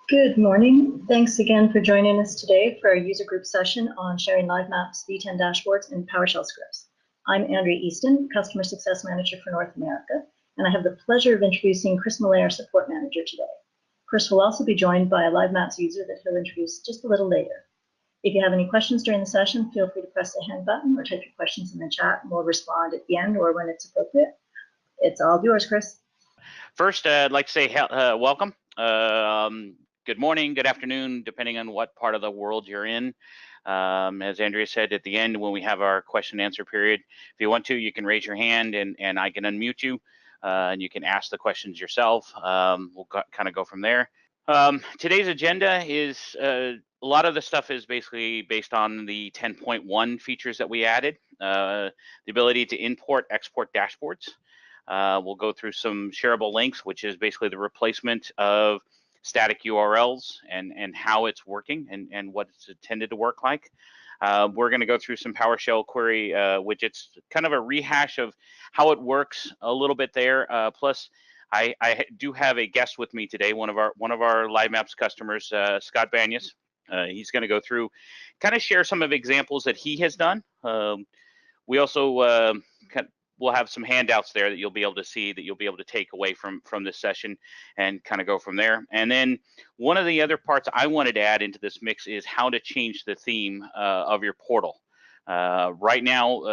Good morning. Thanks again for joining us today for our user group session on sharing live maps, V10 dashboards, and PowerShell scripts. I'm Andrea Easton, Customer Success Manager for North America, and I have the pleasure of introducing Chris Millay, our Support Manager today. Chris will also be joined by a live maps user that he'll introduce just a little later. If you have any questions during the session, feel free to press the hand button or type your questions in the chat, and we'll respond at the end or when it's appropriate. It's all yours, Chris. First, I'd like to say welcome. Good morning, good afternoon, depending on what part of the world you're in. As Andrea said at the end, when we have our question and answer period, if you want to, you can raise your hand and I can unmute you and you can ask the questions yourself. We'll kind of go from there. Today's agenda is a lot of the stuff is basically based on the 10.1 features that we added, the ability to import, export dashboards. We'll go through some shareable links, which is basically the replacement of static URLs and how it's working and what it's intended to work like. We're going to go through some PowerShell query widgets, kind of a rehash of how it works a little bit there. Plus, I do have a guest with me today, one of our Live Maps customers, Scott Banyas. He's going to go through, kind of share some of examples that he has done. We also we'll have some handouts there that you'll be able to see, that you'll be able to take away from this session and kind of go from there. And then one of the other parts I wanted to add into this mix is how to change the theme of your portal. Right now,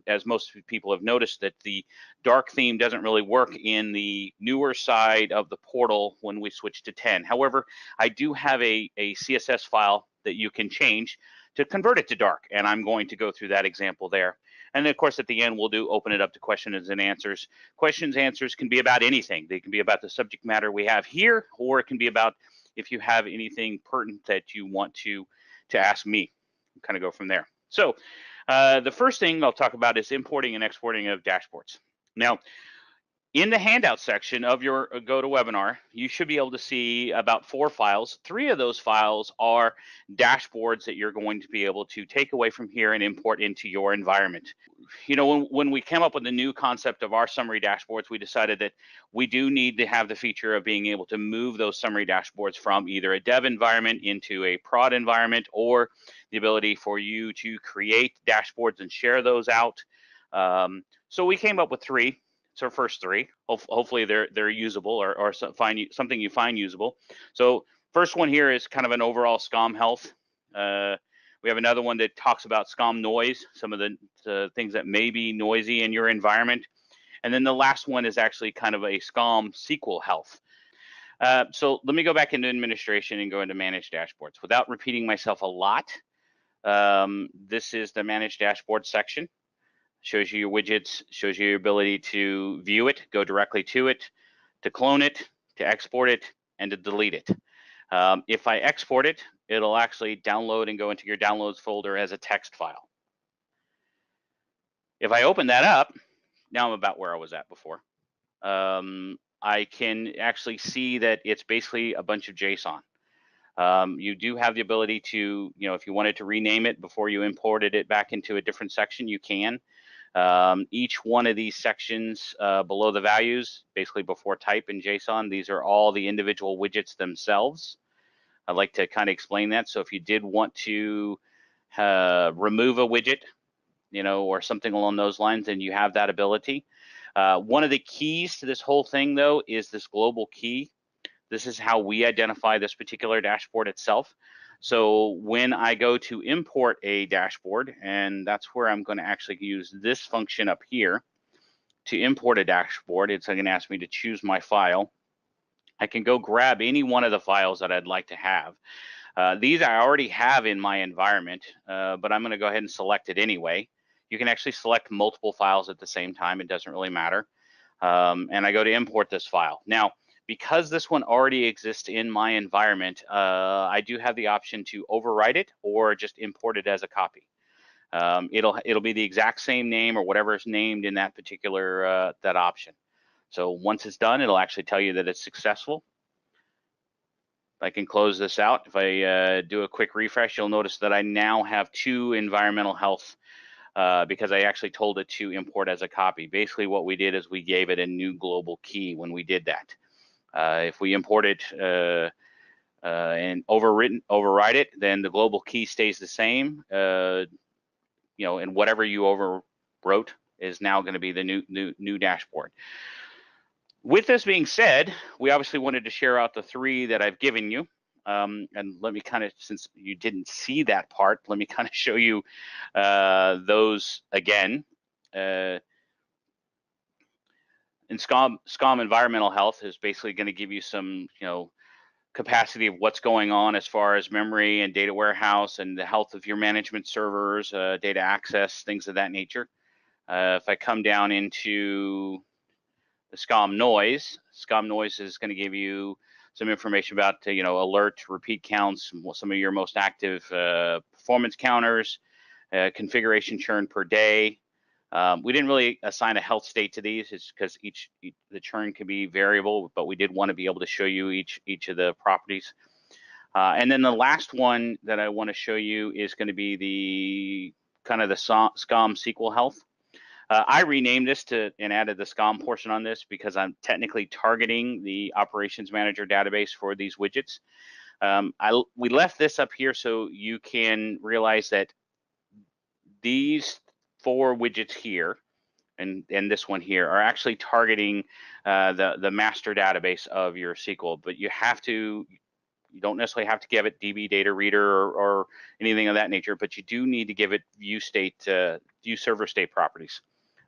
as most people have noticed, that the dark theme doesn't really work in the newer side of the portal when we switch to 10. However, I do have a CSS file that you can change to convert it to dark, and I'm going to go through that example there. And then, of course, at the end, we'll open it up to questions and answers. Questions, answers can be about anything. They can be about the subject matter we have here, or it can be about if you have anything pertinent that you want to ask me. We'll kind of go from there. So the first thing I'll talk about is importing and exporting of dashboards. Now, in the handout section of your GoToWebinar, you should be able to see about 4 files. 3 of those files are dashboards that you're going to be able to take away from here and import into your environment. You know, when we came up with the new concept of our summary dashboards, we decided that we do need to have the feature of being able to move those summary dashboards from either a dev environment into a prod environment, or the ability for you to create dashboards and share those out. So we came up with 3. It's our first 3. Hopefully they're usable or something you find usable. So first one here is kind of an overall SCOM health. We have another one that talks about SCOM noise, some of the things that may be noisy in your environment. And then the last one is actually kind of a SCOM SQL health. So let me go back into administration and go into manage dashboards. Without repeating myself a lot, this is the manage dashboard section. Shows you your widgets, shows you your ability to view it, go directly to it, to clone it, to export it, and to delete it. If I export it, it'll actually download and go into your downloads folder as a text file. If I open that up, now I'm about where I was at before. I can actually see that it's basically a bunch of JSON. You do have the ability to, if you wanted to rename it before you imported it back into a different section, you can. Each one of these sections below the values, basically before type in JSON, these are all the individual widgets themselves. I'd like to kind of explain that. So if you did want to remove a widget, or something along those lines, then you have that ability. One of the keys to this whole thing, though, is this global key. This is how we identify this particular dashboard itself. So when I go to import a dashboard, and that's where I'm going to actually use this function up here to import a dashboard, it's going to ask me to choose my file. I can go grab any one of the files that I'd like to have. These I already have in my environment, but I'm going to go ahead and select it anyway. You can actually select multiple files at the same time. It doesn't really matter. And I go to import this file. Now, because this one already exists in my environment, I do have the option to overwrite it or just import it as a copy. It'll be the exact same name or whatever is named in that particular that option. So once it's done, it'll actually tell you that it's successful. I can close this out. If I do a quick refresh, you'll notice that I now have 2 environmental health because I actually told it to import as a copy. Basically what we did is we gave it a new global key when we did that. If we imported and override it, then the global key stays the same. And whatever you overwrote is now going to be the new dashboard. With this being said, we obviously wanted to share out the 3 that I've given you. And let me kind of, since you didn't see that part, let me kind of show you those again. In SCOM environmental health is basically going to give you some, capacity of what's going on as far as memory and data warehouse and the health of your management servers, data access, things of that nature. If I come down into the SCOM noise is going to give you some information about, alert, repeat counts, some of your most active performance counters, configuration churn per day. We didn't really assign a health state to these. It's because the churn can be variable, but we did want to be able to show you each of the properties. And then the last one that I want to show you is going to be the kind of the SCOM SQL health. I renamed this and added the SCOM portion on this because I'm technically targeting the Operations Manager database for these widgets. We left this up here so you can realize that these 4 widgets here and this one here are actually targeting the master database of your SQL, but you don't necessarily have to give it DB data reader or anything of that nature, but you do need to give it view server state properties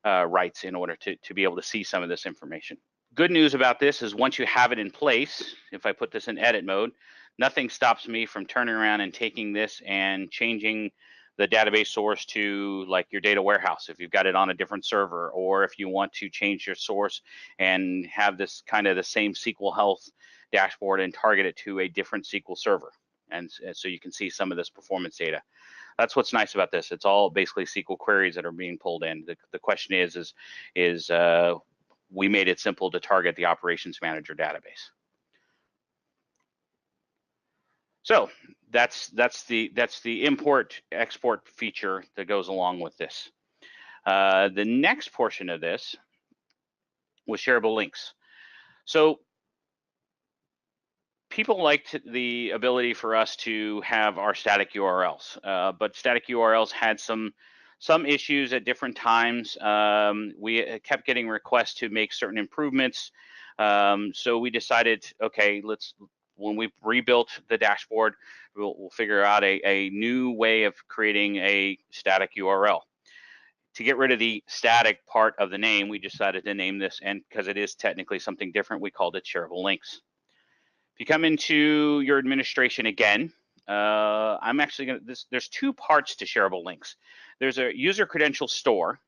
rights in order to be able to see some of this information. Good news about this is once you have it in place, if I put this in edit mode, nothing stops me from turning around and taking this and changing the database source to like your data warehouse if you've got it on a different server, or if you want to change your source and have this kind of the same SQL health dashboard and target it to a different SQL server. And so you can see some of this performance data. That's what's nice about this. It's all basically SQL queries that are being pulled in. The question is we made it simple to target the Operations Manager database. So that's the import export feature that goes along with this. The next portion of this was shareable links. So people liked the ability for us to have our static URLs, but static URLs had some issues at different times. We kept getting requests to make certain improvements. So we decided, okay, when we rebuilt the dashboard, we'll figure out a new way of creating a static URL. To get rid of the static part of the name, we decided to name this, and because it is technically something different, we called it Shareable Links. If you come into your administration again, I'm actually going to, there's 2 parts to Shareable Links. There's a user credential store,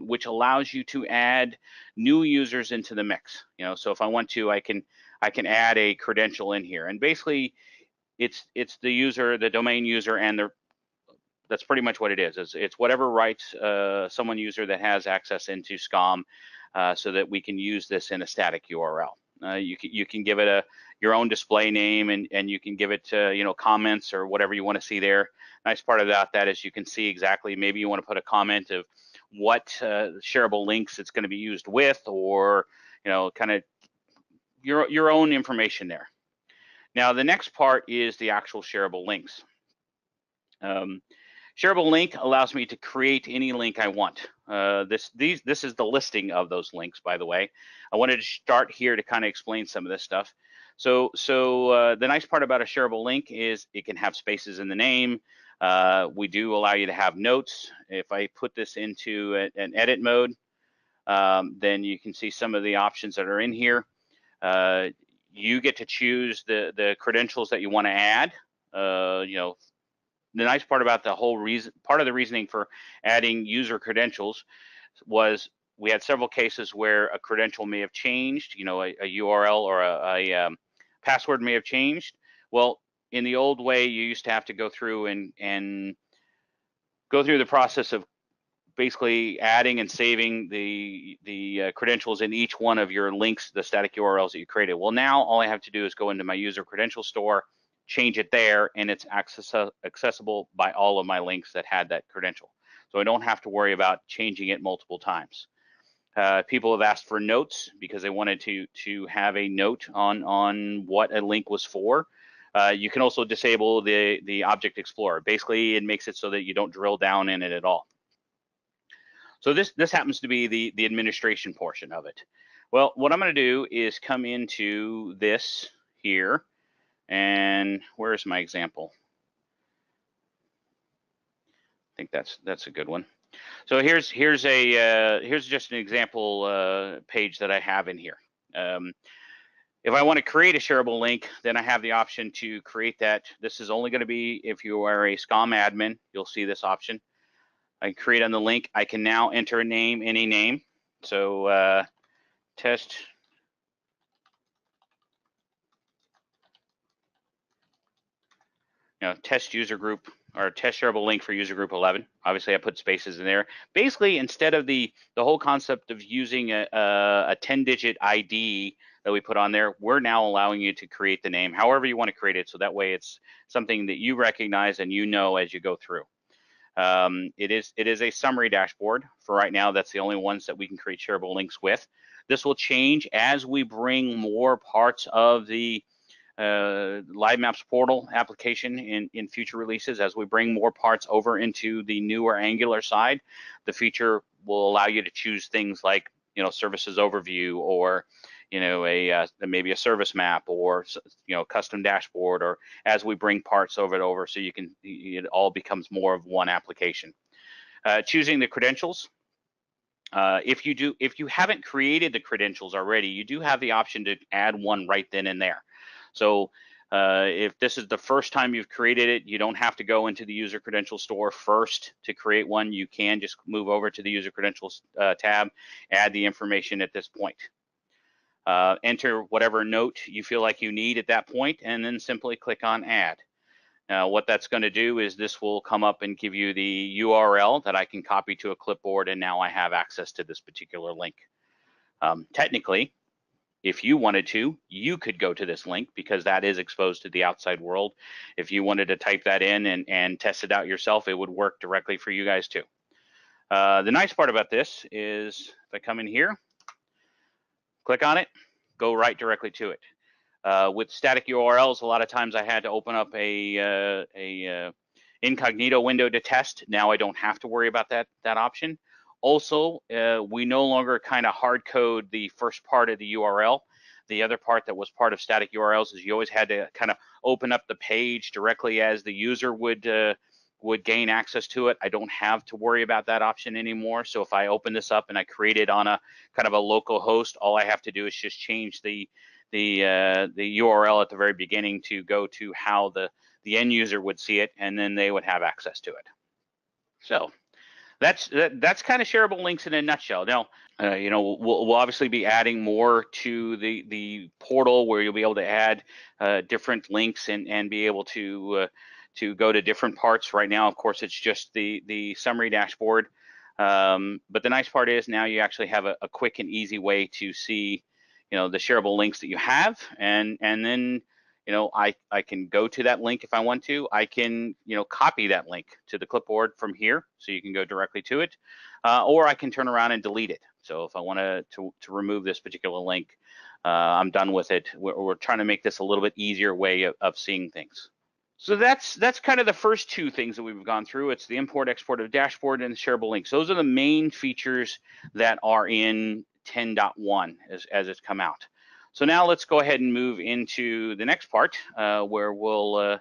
which allows you to add new users into the mix. So if I want to, I can add a credential in here, and basically it's the user, the domain user, and that's pretty much what it is. It's whatever rights someone user that has access into SCOM, so that we can use this in a static URL. You can give it your own display name, and you can give it comments or whatever you want to see there. Nice part about that is you can see exactly, maybe you want to put a comment of what shareable links it's going to be used with, or kind of your own information there. Now the next part is the actual shareable links. Shareable link allows me to create any link I want. This is the listing of those links, by the way. I wanted to start here to kind of explain some of this stuff. So the nice part about a shareable link is it can have spaces in the name. We do allow you to have notes. If I put this into an edit mode, then you can see some of the options that are in here. You get to choose the credentials that you want to add. The nice part about the whole part of the reasoning for adding user credentials was we had several cases where a credential may have changed, a URL or a password may have changed. Well, in the old way, you used to have to go through and go through the process of basically adding and saving the credentials in each one of your links, the static URLs that you created. Well, now all I have to do is go into my user credential store, change it there, and it's accessible by all of my links that had that credential. So I don't have to worry about changing it multiple times. People have asked for notes because they wanted to have a note on what a link was for. You can also disable the Object Explorer. Basically, it makes it so that you don't drill down in it at all. So this happens to be the administration portion of it. Well, what I'm going to do is come into this here, and where's my example? I think that's a good one. So here's just an example page that I have in here. If I want to create a shareable link, then I have the option to create that. This is only going to be if you are a SCOM admin. You'll see this option. I create on the link. I can now enter a name, any name. So test. Test user group or test shareable link for user group 11. Obviously, I put spaces in there. Basically, instead of the whole concept of using a 10-digit ID that we put on there, we're now allowing you to create the name however you want to create it. So that way, it's something that you recognize and you know as you go through. It is a summary dashboard. For right now, that's the only ones that we can create shareable links with. This will change as we bring more parts of the Live Maps portal application in future releases. As we bring more parts over into the newer Angular side, the feature will allow you to choose things like services overview, or maybe a service map, or custom dashboard, or as we bring parts over so it all becomes more of one application. Choosing the credentials. If you haven't created the credentials already, you do have the option to add one right then and there. So if this is the first time you've created it, you don't have to go into the user credential store first to create one. You can just move over to the user credentials tab, add the information at this point. Enter whatever note you feel like you need at that point, and then simply click on add. Now, what that's going to do is this will come up and give you the URL that I can copy to a clipboard, and now I have access to this particular link. Technically, if you wanted to, you could go to this link because that is exposed to the outside world. If you wanted to type that in and test it out yourself, it would work directly for you guys too. The nice part about this is if I come in here, click on it, go right directly to it. With static URLs, a lot of times I had to open up a incognito window to test. Now I don't have to worry about that option. Also, we no longer kind of hard code the first part of the URL. The other part that was part of static URLs is you always had to kind of open up the page directly as the user would gain access to it. I don't have to worry about that option anymore. So if I open this up and I create it on a kind of a local host, all I have to do is just change the URL at the very beginning to go to how the end user would see it, and then they would have access to it. So that's kind of shareable links in a nutshell. Now, we'll obviously be adding more to the portal where you'll be able to add different links and be able to go to different parts. Right now, of course, it's just the summary dashboard. But the nice part is now you actually have a quick and easy way to see, the shareable links that you have, and then I can go to that link if I want to. I can, copy that link to the clipboard from here, so you can go directly to it, or I can turn around and delete it. So if I want to remove this particular link, I'm done with it. We're trying to make this a little bit easier way of seeing things. So that's kind of the first two things that we've gone through. It's the import, export of dashboard and the shareable links. Those are the main features that are in 10.1 as it's come out. So now let's go ahead and move into the next part where we'll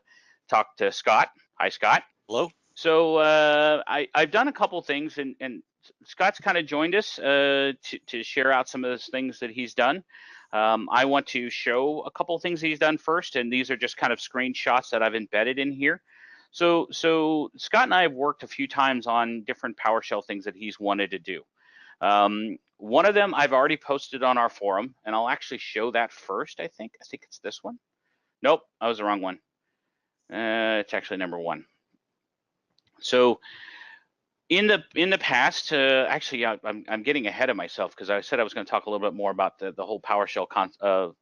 talk to Scott. Hi, Scott. Hello. So I've done a couple things, and Scott's kind of joined us to share out some of those things that he's done. I want to show a couple of things he's done first, and these are just kind of screenshots that I've embedded in here. So Scott and I have worked a few times on different PowerShell things that he's wanted to do. One of them I've already posted on our forum, and I'll actually show that first. I think it's this one. Nope, I was the wrong one. It's actually number 1. So in the past, actually, I'm getting ahead of myself because I said I was going to talk a little bit more about the whole PowerShell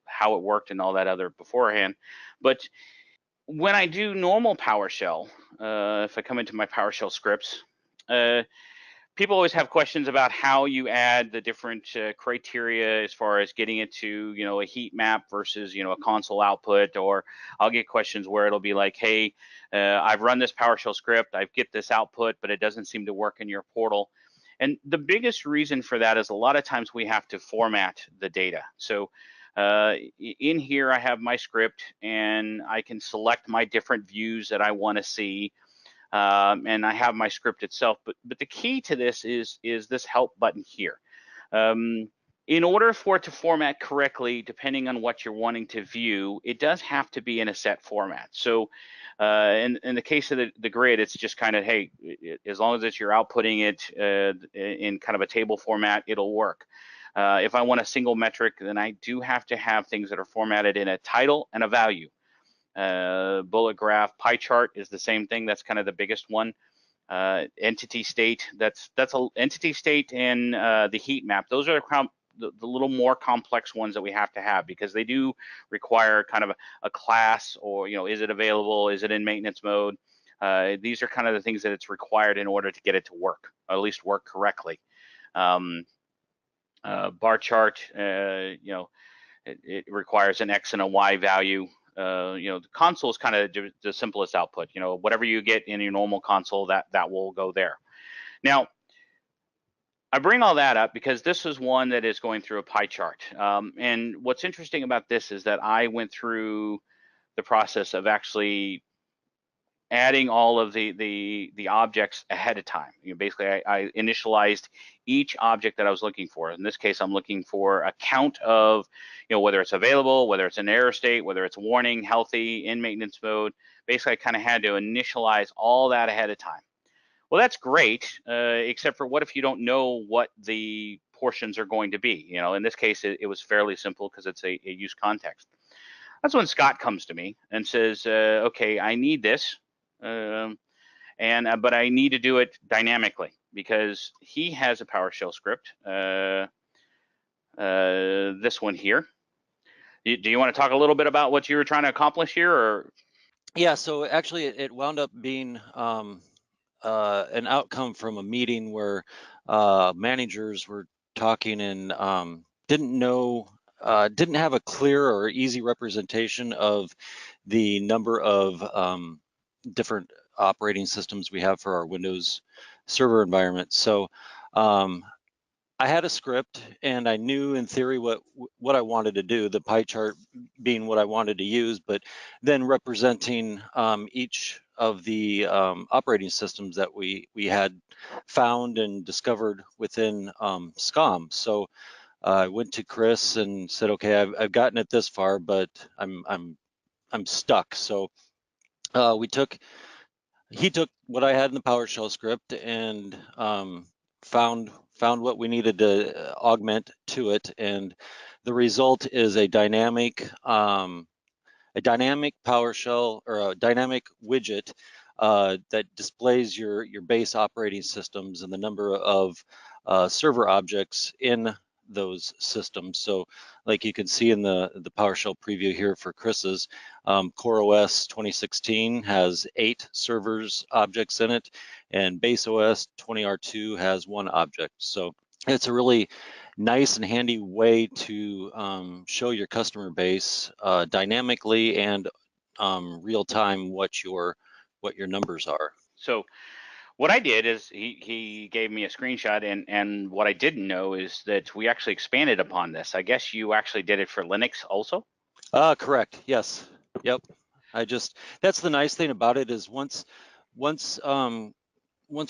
how it worked and all that other beforehand. But when I do normal PowerShell, if I come into my PowerShell scripts, people always have questions about how you add the different criteria as far as getting it to, a heat map versus, a console output. Or I'll get questions where it'll be like, hey, I've run this PowerShell script, I get this output, but it doesn't seem to work in your portal. And the biggest reason for that is a lot of times we have to format the data. So in here, I have my script and I can select my different views that I want to see. And I have my script itself, but the key to this is this help button here. In order for it to format correctly, depending on what you're wanting to view, it does have to be in a set format. So in the case of the grid, it's just kind of, hey, as long as you're outputting it in kind of a table format, it'll work. If I want a single metric, then I do have to have things that are formatted in a title and a value. Bullet graph, pie chart is the same thing. That's kind of the biggest one. Entity state, that's a entity state, and the heat map. Those are the little more complex ones that we have to have, because they do require kind of a class, or is it available? Is it in maintenance mode? These are kind of the things that it's required in order to get it to work, or at least work correctly. Bar chart, it requires an X and a Y value. The console is kind of the simplest output. Whatever you get in your normal console, that will go there. Now, I bring all that up because this is one that is going through a pie chart. And what's interesting about this is that I went through the process of actually adding all of the objects ahead of time. Basically, I initialized each object that I was looking for. In this case, I'm looking for a count of, whether it's available, whether it's an error state, whether it's warning, healthy, in maintenance mode. Basically, I kind of had to initialize all that ahead of time. Well, that's great, except for what if you don't know what the portions are going to be? In this case, it was fairly simple because it's a use context. That's when Scott comes to me and says, okay, I need this. But I need to do it dynamically, because he has a PowerShell script, this one here. Do you want to talk a little bit about what you were trying to accomplish here? Or? Yeah, so actually it wound up being an outcome from a meeting where managers were talking and didn't have a clear or easy representation of the number of different operating systems we have for our Windows server environment. So I had a script and I knew in theory what I wanted to do, the pie chart being what I wanted to use, but then representing each of the operating systems that we had found and discovered within SCOM. So I went to Chris and said, okay, I've gotten it this far, but I'm stuck. So he took what I had in the PowerShell script and found what we needed to augment to it, and the result is a dynamic PowerShell, or a dynamic widget that displays your base operating systems and the number of server objects in those systems. So like you can see in the PowerShell preview here for Chris's, CoreOS 2016 has 8 servers objects in it, and BaseOS 20R2 has 1 object. So it's a really nice and handy way to show your customer base dynamically and real time what your numbers are. So what I did is he gave me a screenshot, and what I didn't know is that we actually expanded upon this. I guess you actually did it for Linux also? Correct. Yes. Yep. That's the nice thing about it is once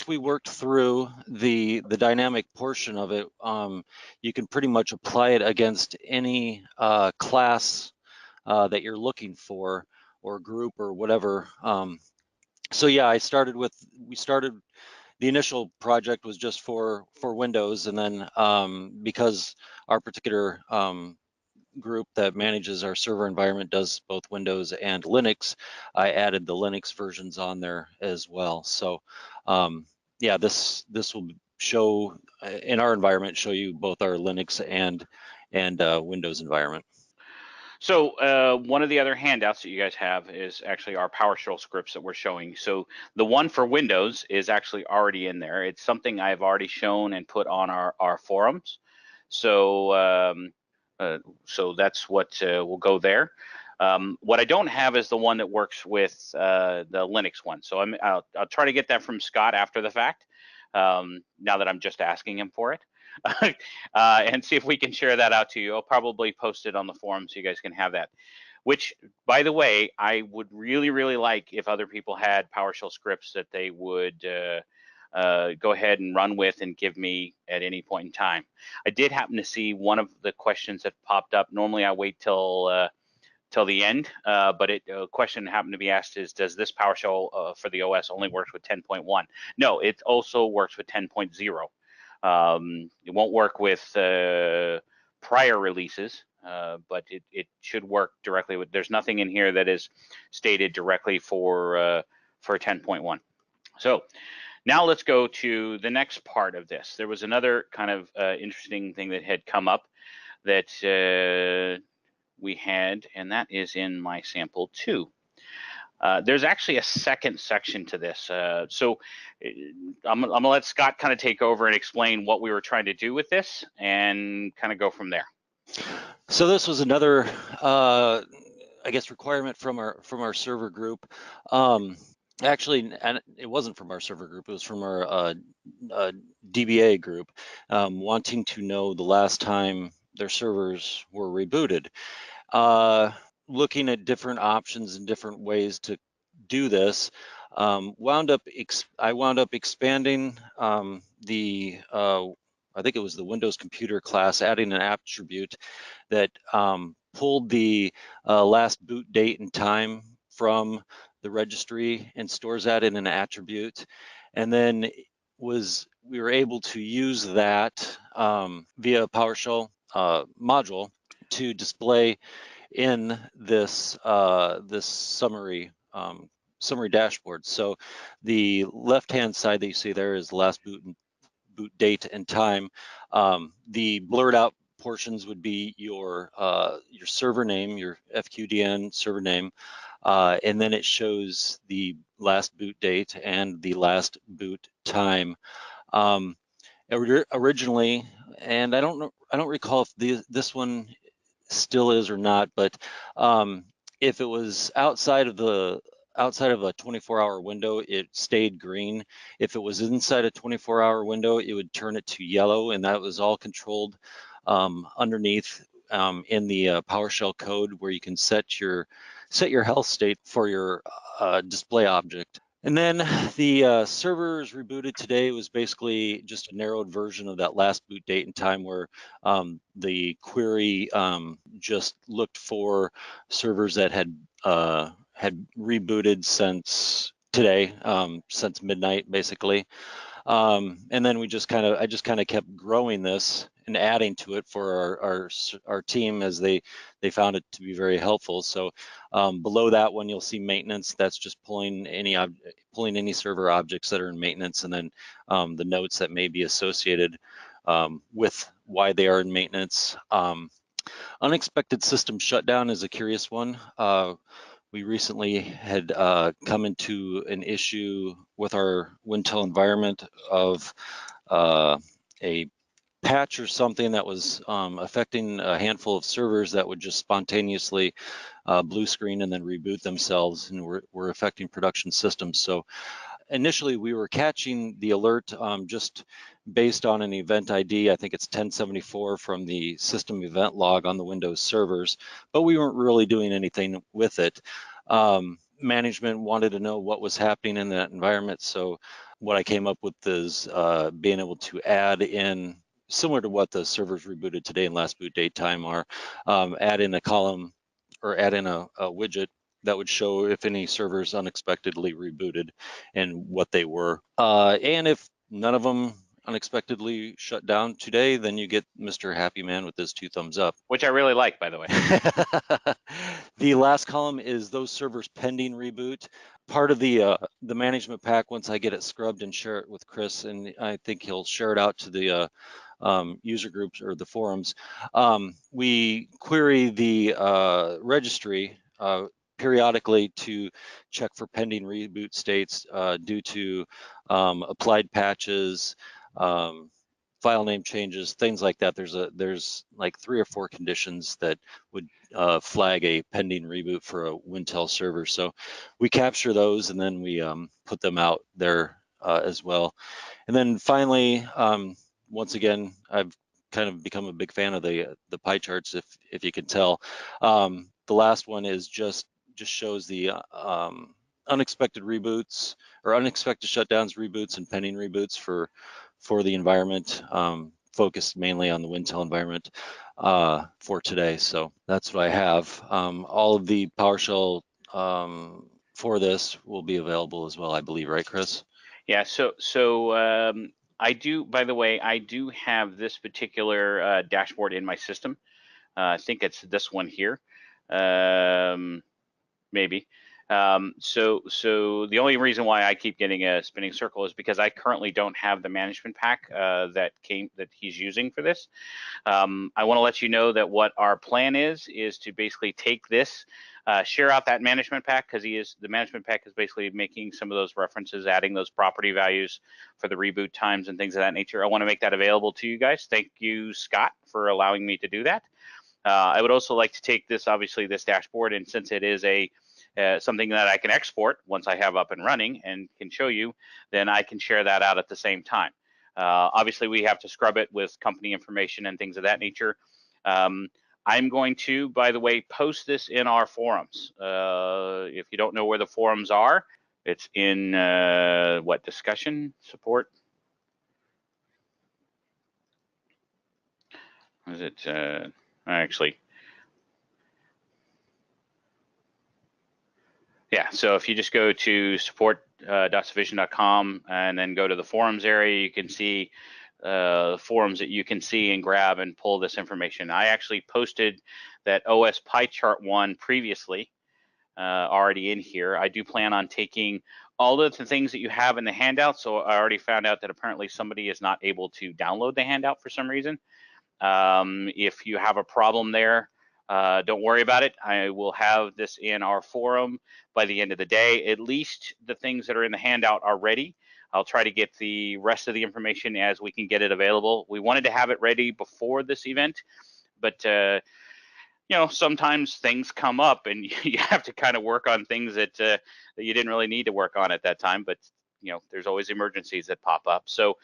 we worked through the dynamic portion of it, you can pretty much apply it against any class that you're looking for, or group, or whatever. So yeah, the initial project was just for Windows, and then because our particular group that manages our server environment does both Windows and Linux, I added the Linux versions on there as well. So yeah, this will show in our environment, show you both our Linux and Windows environment. So one of the other handouts that you guys have is actually our PowerShell scripts that we're showing. So the one for Windows is actually already in there. It's something I've already shown and put on our forums. So so that's what will go there. What I don't have is the one that works with the Linux one. So I'll try to get that from Scott after the fact, now that I'm just asking him for it. And see if we can share that out to you. I'll probably post it on the forum so you guys can have that. Which, by the way, I would really, really like if other people had PowerShell scripts that they would go ahead and run with and give me at any point in time. I did happen to see one of the questions that popped up. Normally I wait till the end, but a question happened to be asked is, does this PowerShell for the OS only works with 10.1? No, it also works with 10.0. It won't work with prior releases, but it should work directly with. There's nothing in here that is stated directly for 10.1. So now let's go to the next part of this. There was another kind of interesting thing that had come up that we had, and that is in my sample 2. There's actually a second section to this. So I'm gonna let Scott kind of take over and explain what we were trying to do with this and kind of go from there. So this was another, I guess, requirement from our server group. Actually, and it wasn't from our server group, it was from our DBA group, wanting to know the last time their servers were rebooted. Looking at different options and different ways to do this, I wound up expanding I think it was the Windows Computer class, adding an attribute that pulled the last boot date and time from the registry and stores that in an attribute, and then we were able to use that via PowerShell module to display in this this summary dashboard. So the left-hand side that you see there is last boot date and time. The blurred out portions would be your server name, your FQDN server name, and then it shows the last boot date and the last boot time. Originally, and I don't recall if this one still is or not, but if it was outside of a 24-hour window, it stayed green. If it was inside a 24-hour window, it would turn it to yellow, and that was all controlled underneath in the PowerShell code, where you can set your health state for your display object. And then the servers rebooted today was basically just a narrowed version of that last boot date and time, where the query just looked for servers that had rebooted since today, since midnight, basically. And then I just kind of kept growing this and adding to it for our team, as they found it to be very helpful. So below that one, you'll see maintenance. That's just pulling any server objects that are in maintenance, and then the notes that may be associated with why they are in maintenance. Unexpected system shutdown is a curious one. We recently had come into an issue with our Wintel environment of a patch or something that was affecting a handful of servers that would just spontaneously blue screen and then reboot themselves, and were affecting production systems. So initially we were catching the alert just based on an event ID. I think it's 1074 from the system event log on the Windows servers, but we weren't really doing anything with it. Management wanted to know what was happening in that environment. So what I came up with is being able to add in, similar to what the servers rebooted today and last boot date time are, add in a column or add in a widget that would show if any servers unexpectedly rebooted and what they were. And if none of them unexpectedly shut down today, then you get Mr. Happy Man with his 2 thumbs up. Which I really like, by the way. The last column is those servers pending reboot. Part of the management pack, once I get it scrubbed and share it with Chris, and I think he'll share it out to the user groups or the forums, we query the registry periodically to check for pending reboot states due to applied patches, file name changes, things like that. There's like 3 or 4 conditions that would flag a pending reboot for a Wintel server. So we capture those and then we put them out there as well. And then finally, once again, I've kind of become a big fan of the pie charts, if you can tell. The last one is just shows the unexpected reboots or unexpected shutdowns, reboots, and pending reboots for the environment, focused mainly on the Wintel environment for today. So that's what I have. All of the PowerShell for this will be available as well, I believe, right, Chris? Yeah, so I do, by the way, I do have this particular dashboard in my system. I think it's this one here, maybe. So the only reason why I keep getting a spinning circle is because I currently don't have the management pack that he's using for this. I want to let you know that what our plan is to basically take this, share out that management pack, because the management pack is basically making some of those references, adding those property values for the reboot times and things of that nature. I want to make that available to you guys. Thank you, Scott, for allowing me to do that. I would also like to take this, obviously, this dashboard, and since it is something that I can export once I have up and running and can show you, then I can share that out at the same time. Obviously, we have to scrub it with company information and things of that nature. I'm going to, by the way, post this in our forums. If you don't know where the forums are, it's in what, discussion, support? Is it actually? Yeah, so if you just go to support.sufficient.com and then go to the forums area, you can see forums that you can see and grab and pull this information. I actually posted that OS pie chart one previously already in here. I do plan on taking all of the things that you have in the handout. So I already found out that apparently somebody is not able to download the handout for some reason. If you have a problem there, don't worry about it. I will have this in our forum by the end of the day. At least the things that are in the handout are ready. I'll try to get the rest of the information as we can get it available. We wanted to have it ready before this event, but you know, sometimes things come up and you have to kind of work on things that you didn't really need to work on at that time. But you know, there's always emergencies that pop up. So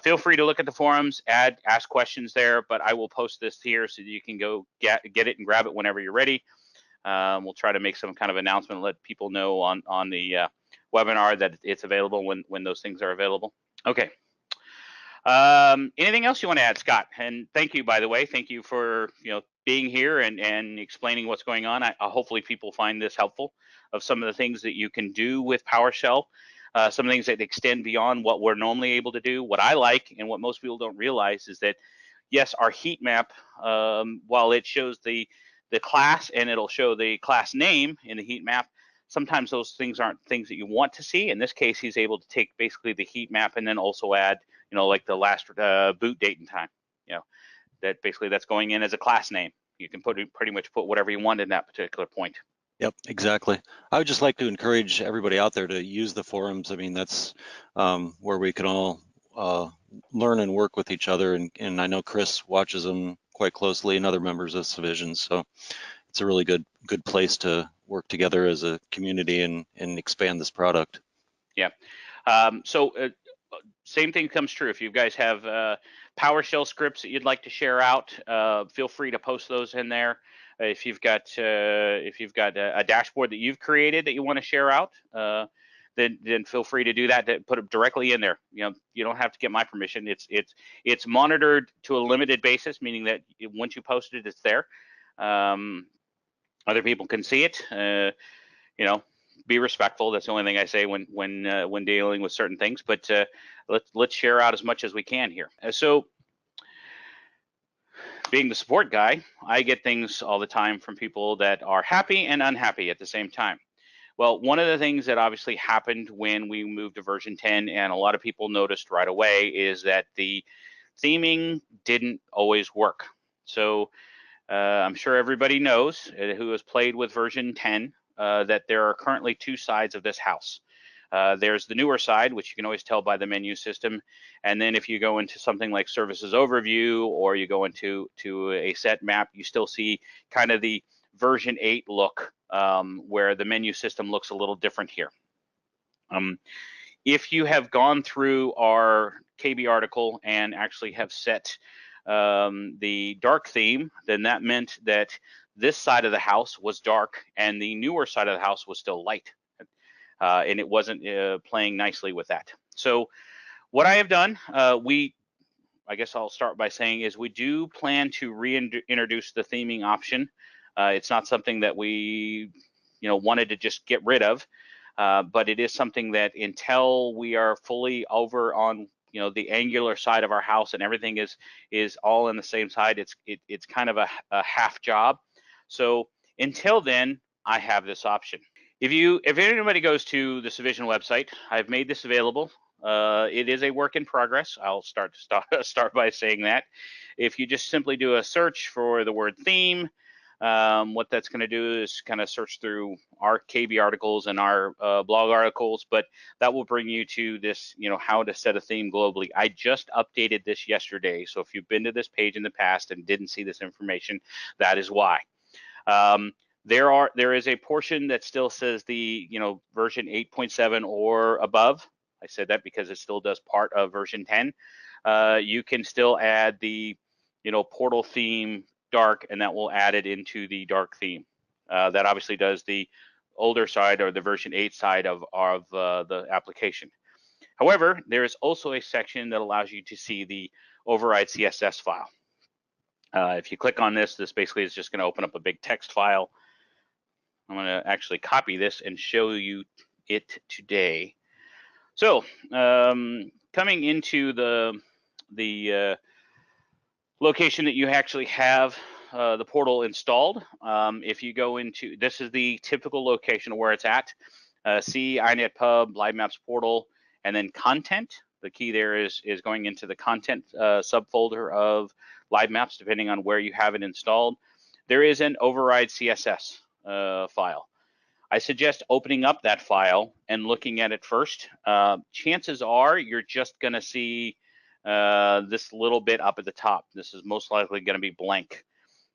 feel free to look at the forums, ask questions there, but I will post this here so that you can go get it and grab it whenever you're ready. We'll try to make some kind of announcement, let people know on the webinar that it's available when those things are available. Okay. Anything else you want to add, Scott? And thank you, by the way. Thank you for being here and explaining what's going on. Hopefully people find this helpful of some of the things that you can do with PowerShell. Some things that extend beyond what we're normally able to do. What I like and what most people don't realize is that, yes, our heat map, while it shows the class and it'll show the class name in the heat map, sometimes those things aren't things that you want to see. In this case, he's able to take basically the heat map and then also add, like the last boot date and time. That basically that's going in as a class name. You can pretty much put whatever you want in that particular point. Yep, exactly. I would just like to encourage everybody out there to use the forums. I mean, that's where we can all learn and work with each other. And I know Chris watches them quite closely and other members of Civision. So it's a really good place to work together as a community and expand this product. Yeah. Same thing comes true. If you guys have PowerShell scripts that you'd like to share out, feel free to post those in there. If you've got a dashboard that you've created that you want to share out, then feel free to do that. To put it directly in there. You don't have to get my permission. It's monitored to a limited basis, meaning that once you post it, it's there. Other people can see it. Be respectful. That's the only thing I say when dealing with certain things. But let's share out as much as we can here. So, being the support guy, I get things all the time from people that are happy and unhappy at the same time. Well, one of the things that obviously happened when we moved to version 10, and a lot of people noticed right away, is that the theming didn't always work. So I'm sure everybody knows who has played with version 10 that there are currently two sides of this house. There's the newer side, which you can always tell by the menu system. And then if you go into something like Services Overview, or you go into a set map, you still see kind of the version 8 look, where the menu system looks a little different here. If you have gone through our KB article and actually have set the dark theme, then that meant that this side of the house was dark and the newer side of the house was still light. And it wasn't playing nicely with that. So what I have done, I guess I'll start by saying, is we do plan to reintroduce the theming option. It's not something that we wanted to just get rid of, but it is something that until we are fully over on the angular side of our house and everything is all in the same side, it's kind of a half job. So until then, I have this option. If anybody goes to the Civision website, I've made this available. It is a work in progress. I'll start by saying that. If you just simply do a search for the word theme, what that's going to do is kind of search through our KB articles and our blog articles, but that will bring you to this, how to set a theme globally. I just updated this yesterday, so if you've been to this page in the past and didn't see this information, that is why. There is a portion that still says the version 8.7 or above. I said that because it still does part of version 10. You can still add the portal theme dark, and that will add it into the dark theme. That obviously does the older side, or the version 8 side of the application. However, there is also a section that allows you to see the override CSS file. If you click on this basically is just going to open up a big text file. I'm going to actually copy this and show you it today. So coming into the location that you actually have the portal installed, if you go into, this is the typical location of where it's at. See iNet Pub, Live Maps Portal, and then content. The key there is going into the content subfolder of Live Maps, depending on where you have it installed. There is an override CSS file. I suggest opening up that file and looking at it first. Chances are you're just going to see this little bit up at the top. This is most likely going to be blank.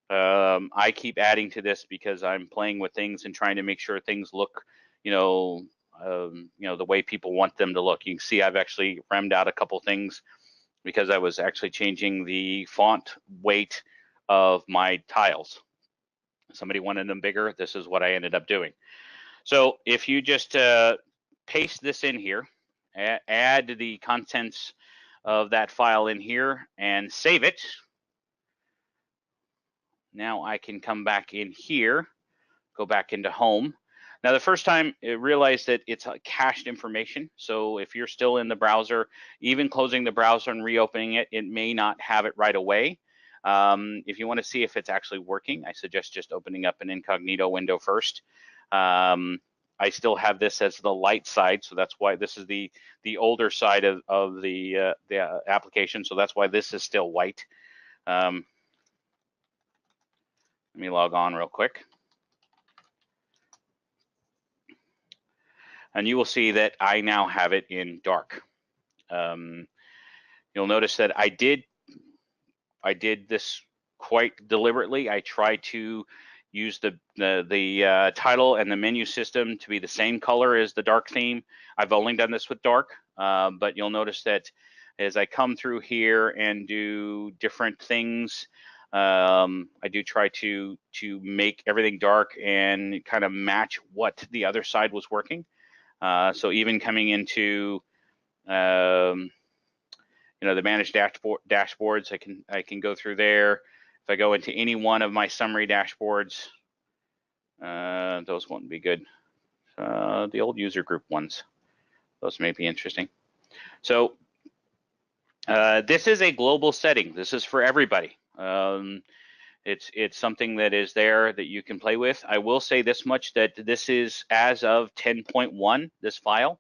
I keep adding to this because I'm playing with things and trying to make sure things look, the way people want them to look. You can see I've actually remmed out a couple things because I was actually changing the font weight of my tiles. Somebody wanted them bigger. This is what I ended up doing. So if you just paste this in here, add the contents of that file in here and save it. Now I can come back in here, go back into home. Now the first time it realized that it's cached information. So if you're still in the browser, even closing the browser and reopening it, it may not have it right away. If you want to see if it's actually working, I suggest just opening up an incognito window first. I still have this as the light side, so that's why this is the older side of the application. So that's why this is still white. Let me log on real quick. And you will see that I now have it in dark. You'll notice that I did this quite deliberately. I tried to use the title and the menu system to be the same color as the dark theme. I've only done this with dark, but you'll notice that as I come through here and do different things, I do try to make everything dark and kind of match what the other side was working. So even coming into the managed dashboards, I can go through there. If I go into any one of my summary dashboards, those won't be good. The old user group ones, those may be interesting. So this is a global setting. This is for everybody. It's something that is there that you can play with. I will say this much, that this is as of 10.1, this file.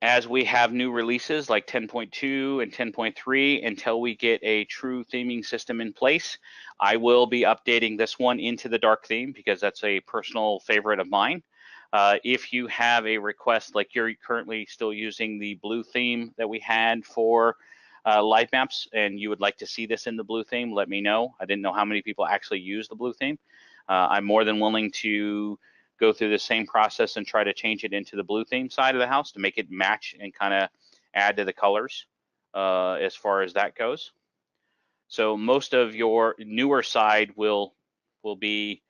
as we have new releases like 10.2 and 10.3, until we get a true theming system in place, I will be updating this one into the dark theme because that's a personal favorite of mine. If you have a request, like you're currently still using the blue theme that we had for live maps, and you would like to see this in the blue theme, let me know. I didn't know how many people actually use the blue theme. I'm more than willing to go through the same process and try to change it into the blue theme side of the house to make it match and kind of add to the colors as far as that goes. So most of your newer side will be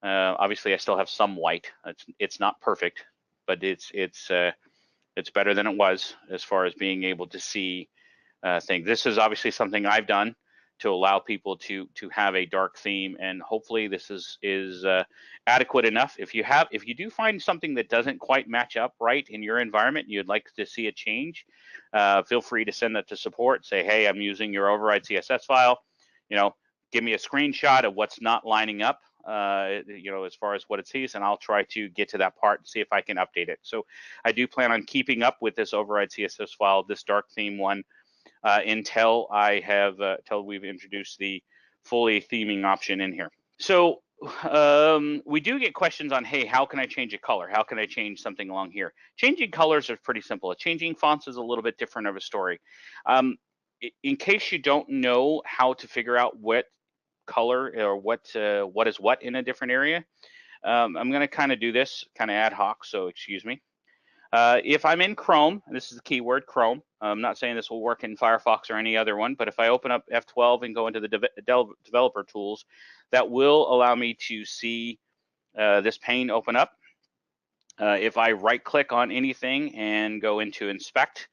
obviously I still have some white. It's not perfect, but it's better than it was as far as being able to see things. This is obviously something I've done to allow people to have a dark theme, and hopefully this is adequate enough. If you do find something that doesn't quite match up right in your environment and you'd like to see a change, feel free to send that to support. Say, hey, I'm using your override CSS file. Give me a screenshot of what's not lining up, as far as what it sees, and I'll try to get to that part and see if I can update it. So I do plan on keeping up with this override CSS file, this dark theme one, until we've introduced the fully theming option in here. So we do get questions on, hey, how can I change a color? How can I change something along here? Changing colors is pretty simple. Changing fonts is a little bit different of a story. In case you don't know how to figure out what color or what is what in a different area, I'm going to kind of do this kind of ad hoc, so excuse me. If I'm in Chrome, and this is the keyword Chrome, I'm not saying this will work in Firefox or any other one, but if I open up F12 and go into the developer tools, that will allow me to see this pane open up. If I right click on anything and go into inspect,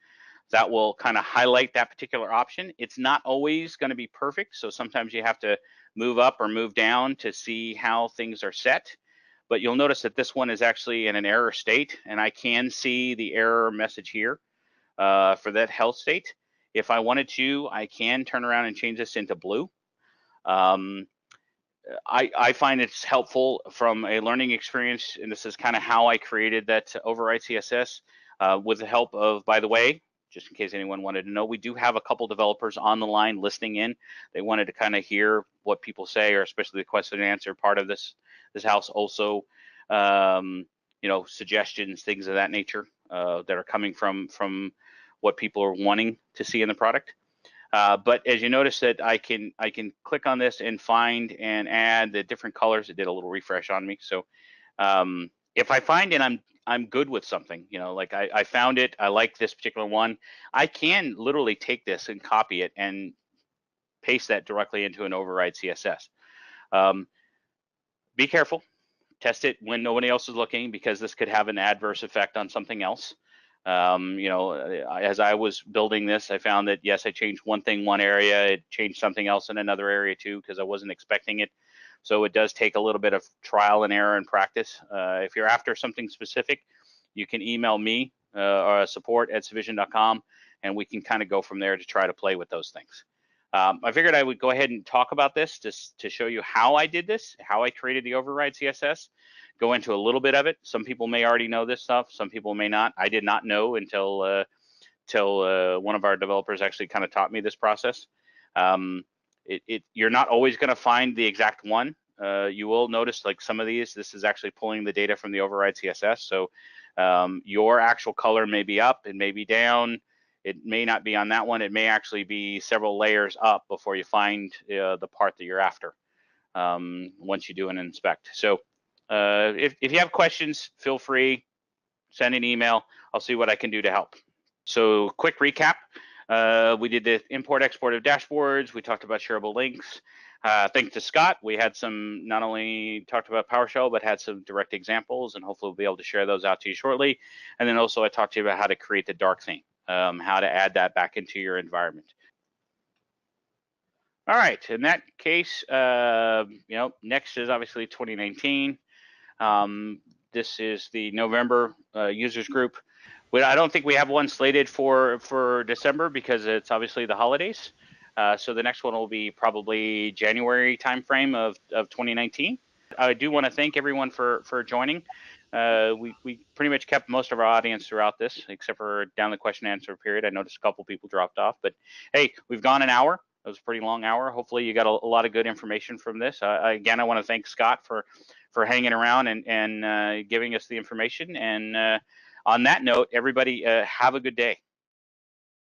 that will kind of highlight that particular option. It's not always going to be perfect, so sometimes you have to move up or move down to see how things are set. But you'll notice that this one is actually in an error state, and I can see the error message here for that health state. If I wanted to, I can turn around and change this into blue. I find it's helpful from a learning experience, and this is kind of how I created that override CSS with the help of, by the way, just in case anyone wanted to know, we do have a couple developers on the line listening in. They wanted to kind of hear what people say, or especially the question and answer part of this house. Also, suggestions, things of that nature that are coming from what people are wanting to see in the product. But as you notice that I can click on this and find and add the different colors. It did a little refresh on me. So if I find it, I'm good with something, like I found it, I like this particular one, I can literally take this and copy it and paste that directly into an override CSS. Be careful, test it when nobody else is looking, because this could have an adverse effect on something else. As I was building this, I found that yes, I changed one thing one area, it changed something else in another area too, because I wasn't expecting it. So it does take a little bit of trial and error and practice. If you're after something specific, you can email me or support@civision.com, and we can kind of go from there to try to play with those things. I figured I would go ahead and talk about this just to show you how I did this, how I created the override CSS, go into a little bit of it. Some people may already know this stuff, some people may not. I did not know until one of our developers actually kind of taught me this process. You're not always going to find the exact one. You will notice, like some of these, this is actually pulling the data from the override CSS. So your actual color may be up, it may be down, it may not be on that one. It may actually be several layers up before you find the part that you're after once you do an inspect. So if you have questions, feel free, send an email. I'll see what I can do to help. So quick recap. We did the import export of dashboards. We talked about shareable links. Thanks to Scott, we had some, not only talked about PowerShell, but had some direct examples, and hopefully we'll be able to share those out to you shortly. And then also I talked to you about how to create the dark theme, how to add that back into your environment. All right, in that case, next is obviously 2019. This is the November users group. I don't think we have one slated for December because it's obviously the holidays. So the next one will be probably January timeframe of 2019. I do want to thank everyone for joining. we pretty much kept most of our audience throughout this, except for down the question and answer period. I noticed a couple people dropped off, but hey, we've gone an hour. It was a pretty long hour. Hopefully you got a lot of good information from this. Again, I want to thank Scott for hanging around and giving us the information. And on that note, everybody have a good day.